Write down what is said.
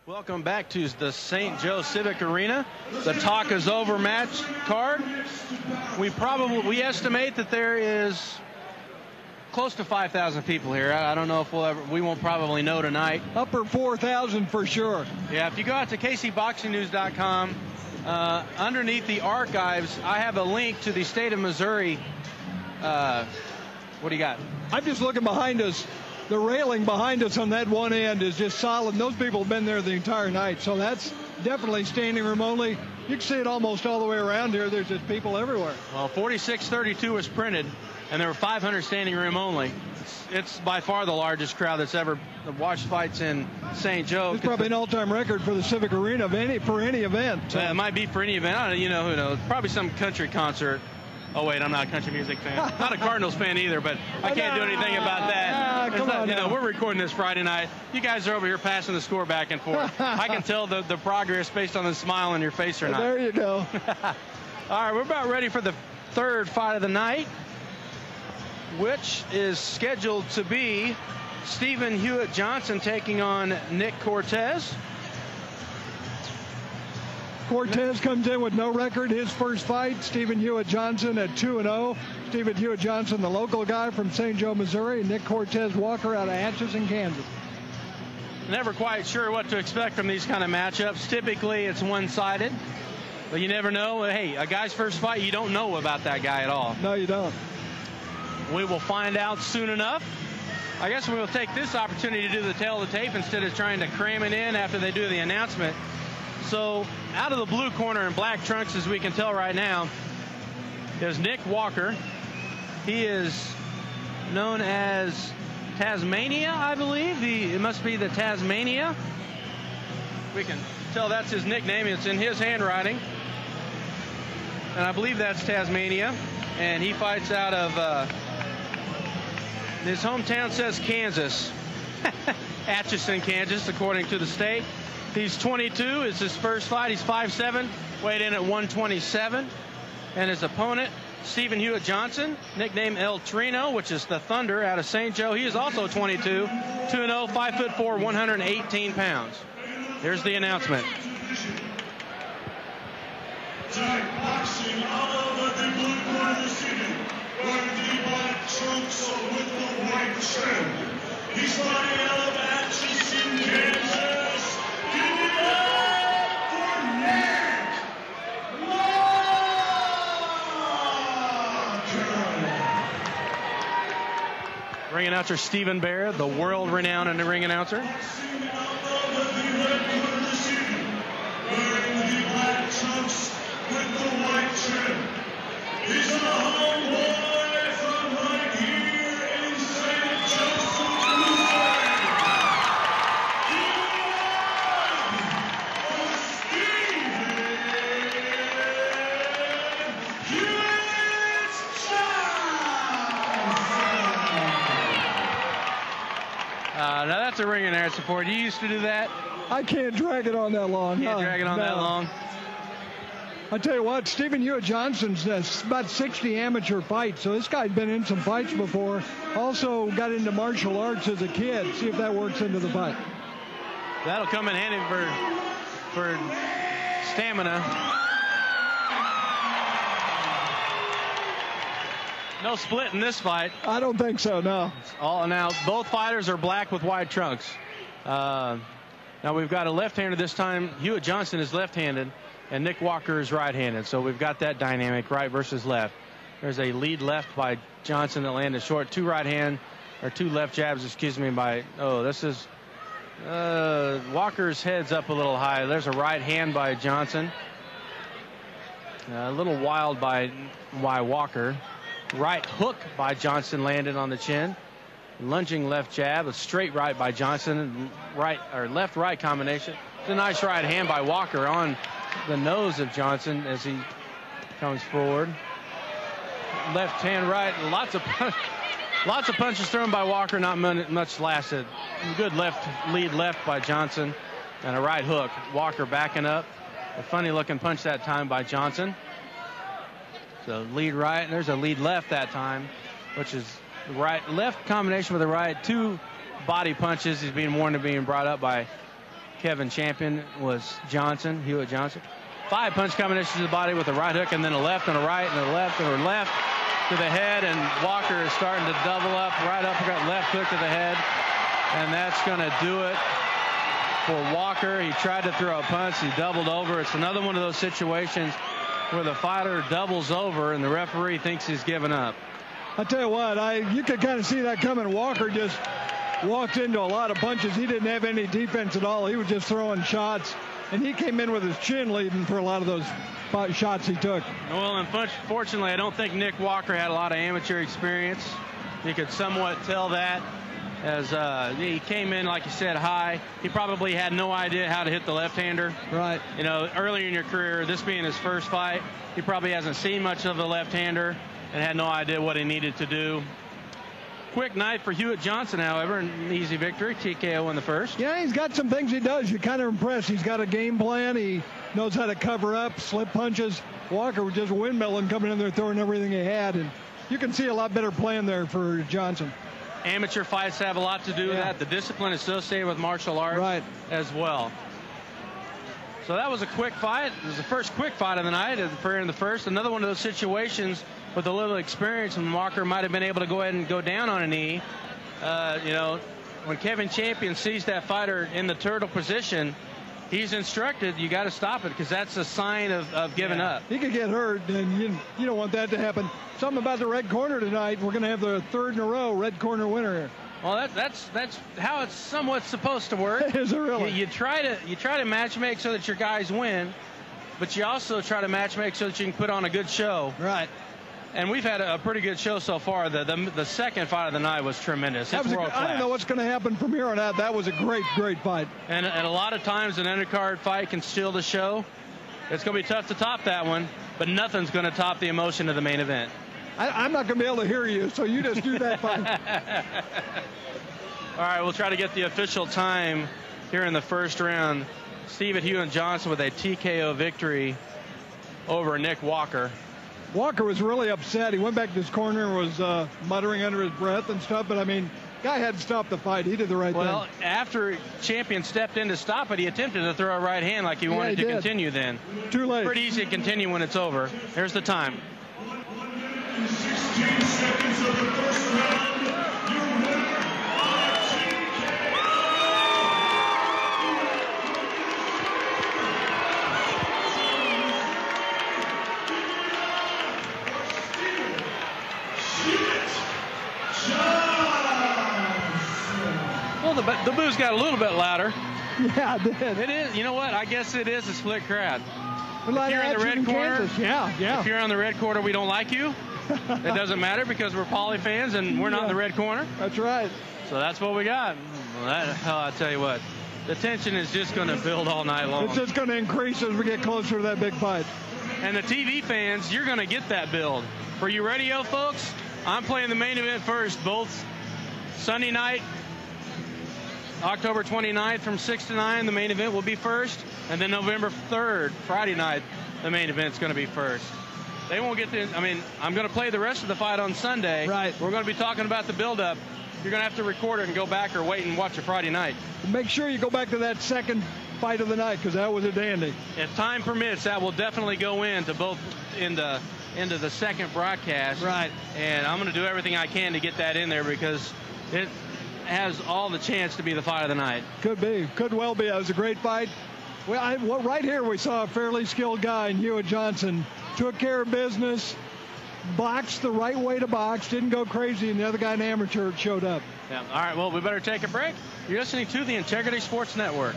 Welcome back to the St. Joe Civic Arena. The talk is over match card. We estimate that there is close to 5,000 people here. I don't know if we won't probably know tonight. Upper 4,000 for sure. Yeah, if you go out to kcboxingnews.com, underneath the archives, I have a link to the state of Missouri. What do you got? I'm just looking behind us. The railing behind us on that one end is just solid. Those people have been there the entire night, so that's definitely standing room only. You can see it almost all the way around here. There's just people everywhere. Well, 4632 was printed, and there were 500 standing room only. It's by far the largest crowd that's ever watched fights in St. Joe. It's probably an all-time record for the Civic Arena for any event. So. It might be for any event. I don't, who knows? Probably some country concert. Oh, wait, I'm not a country music fan. Not a Cardinals fan either, but I can't do anything about that. Come on, we're recording this Friday night. You guys are over here passing the score back and forth. I can tell the progress based on the smile on your face or not. There you go. All right, we're about ready for the third fight of the night, which is scheduled to be Stephen Huitt-Johnson taking on Nick Cortez. Cortez comes in with no record. His first fight, Stephen Huitt-Johnson at 2-0. Stephen Huitt-Johnson, the local guy from St. Joe, Missouri. Nick Cortez Walker out of Atchison, Kansas. Never quite sure what to expect from these kind of matchups. Typically, it's one-sided, but you never know. Hey, a guy's first fight, you don't know about that guy at all. No, you don't. We will find out soon enough. I guess we will take this opportunity to do the tail of the tape instead of trying to cram it in after they do the announcement. So out of the blue corner in black trunks, as we can tell right now, is Nick Walker. He is known as Tasmania, I believe. It must be the Tasmania. We can tell that's his nickname. It's in his handwriting. And I believe that's Tasmania. And he fights out of his hometown says Kansas. Atchison, Kansas, according to the state. He's 22. It's his first fight. He's 5'7", weighed in at 127. And his opponent, Stephen Huitt-Johnson, nicknamed El Trino, which is the Thunder out of St. Joe. He is also 22, 2-0, 5'4", 118 pounds. Here's the announcement. Tonight, boxing out of the blue corner of the city, wearing the black trunks with the white trim. He's fighting out of Atchison, Kansas. Ring announcer Stephen Bear, the world-renowned and the ring announcer. Wearing the black trunks with the white trim. He's a homeboy from right here in St. Joseph, Missouri. Now that's a ring announcer support. You used to do that? I can't drag it on that long. Can't drag it on that long. I tell you what, Stephen Huitt-Johnson's about 60 amateur fights, so this guy's been in some fights before. Also got into martial arts as a kid. See if that works into the fight. That'll come in handy for stamina. No split in this fight. I don't think so, no. Now, both fighters are black with white trunks. Now, we've got a left-hander this time. Huitt-Johnson is left-handed, and Nick Walker is right-handed. So we've got that dynamic, right versus left. There's a lead left by Johnson that landed short. Two left jabs, excuse me, this is Walker's head's up a little high. There's a right hand by Johnson. A little wild by Walker. Right hook by Johnson landed on the chin. Lunging left jab, a straight right by Johnson. Left-right combination. It's a nice right hand by Walker on the nose of Johnson as he comes forward. Left hand right. Lots of punches thrown by Walker, not much lasted. Good lead left by Johnson and a right hook. Walker backing up. A funny looking punch that time by Johnson. So lead right, and there's a lead left that time, which is the right-left combination with the right. Two body punches. He's being warned of being brought up by Kevin Champion was Johnson, Huitt-Johnson. 5 punch combinations to the body with a right hook and then a left and a right and a left and a left to the head. And Walker is starting to double up. Right uppercut, left hook to the head. And that's going to do it for Walker. He tried to throw a punch. He doubled over. It's another one of those situations where the fighter doubles over and the referee thinks he's given up. I tell you what, you could kind of see that coming. Walker just walked into a lot of punches. He didn't have any defense at all. He was just throwing shots, and he came in with his chin leading for a lot of those shots he took. Well, unfortunately, I don't think Nick Walker had a lot of amateur experience. You could somewhat tell that as he came in, like you said, high. He probably had no idea how to hit the left-hander. Right. You know, earlier in your career, this being his first fight, he probably hasn't seen much of the left-hander and had no idea what he needed to do. Quick night for Huitt-Johnson, however, an easy victory. TKO in the first. Yeah, he's got some things he does. You're kind of impressed. He's got a game plan. He knows how to cover up, slip punches. Walker was just windmilling, coming in there, throwing everything he had. And you can see a lot better plan there for Johnson. Amateur fights have a lot to do with that. The discipline associated with martial arts as well. So that was a quick fight. It was the first quick fight of the night in the first. Another one of those situations with a little experience, and Walker might have been able to go ahead and go down on a knee. You know, when Kevin Champion sees that fighter in the turtle position, he's instructed, you got to stop it, because that's a sign of giving up. He could get hurt, and you don't want that to happen. Something about the red corner tonight. We're going to have the third in a row red corner winner here. Well, that's how it's somewhat supposed to work. Is it really? You try to match make so that your guys win, but you also try to match make so that you can put on a good show. Right. And we've had a pretty good show so far. The second fight of the night was tremendous. It's world class. I don't know what's going to happen from here on out. That was a great fight. And a lot of times an undercard fight can steal the show. It's going to be tough to top that one, but nothing's going to top the emotion of the main event. I'm not going to be able to hear you, so you just do that fight. All right, we'll try to get the official time here in the first round. Steve Huitt-Johnson with a TKO victory over Nick Walker. Walker was really upset. He went back to his corner and was muttering under his breath and stuff, but I mean, guy had to stop the fight. He did the right thing. Well, after Champion stepped in to stop it, he attempted to throw a right hand like he wanted to continue then. Too late. Pretty easy to continue when it's over. Here's the time. 16 seconds of the first round. Your winner by TKO. Well, the boos got a little bit louder. Yeah, it did. It is. You know what? I guess it is a split crowd. If Like you're in the red corner, yeah. If you're on the red corner, we don't like you. It doesn't matter because we're Poly fans and we're not in the red corner. That's right. So that's what we got. Well, I tell you what, the tension is just going to build all night long. It's just going to increase as we get closer to that big fight. And the TV fans, you're going to get that build. For you radio folks, I'm playing the main event first, both Sunday night, October 29th from 6 to 9, the main event will be first. And then November 3rd, Friday night, the main event's going to be first. They won't get the, I mean, I'm going to play the rest of the fight on Sunday. Right. We're going to be talking about the build-up. You're going to have to record it and go back or wait and watch it Friday night. Make sure you go back to that second fight of the night, because that was a dandy. If time permits, that will definitely go into the second broadcast. Right. And I'm going to do everything I can to get that in there because it has all the chance to be the fight of the night. Could be. Could well be. That was a great fight. Well, right here we saw a fairly skilled guy in Huitt-Johnson. Took care of business, boxed the right way to box, didn't go crazy, and the other guy, an amateur, showed up. Yeah. All right, well, we better take a break. You're listening to the Integrity Sports Network.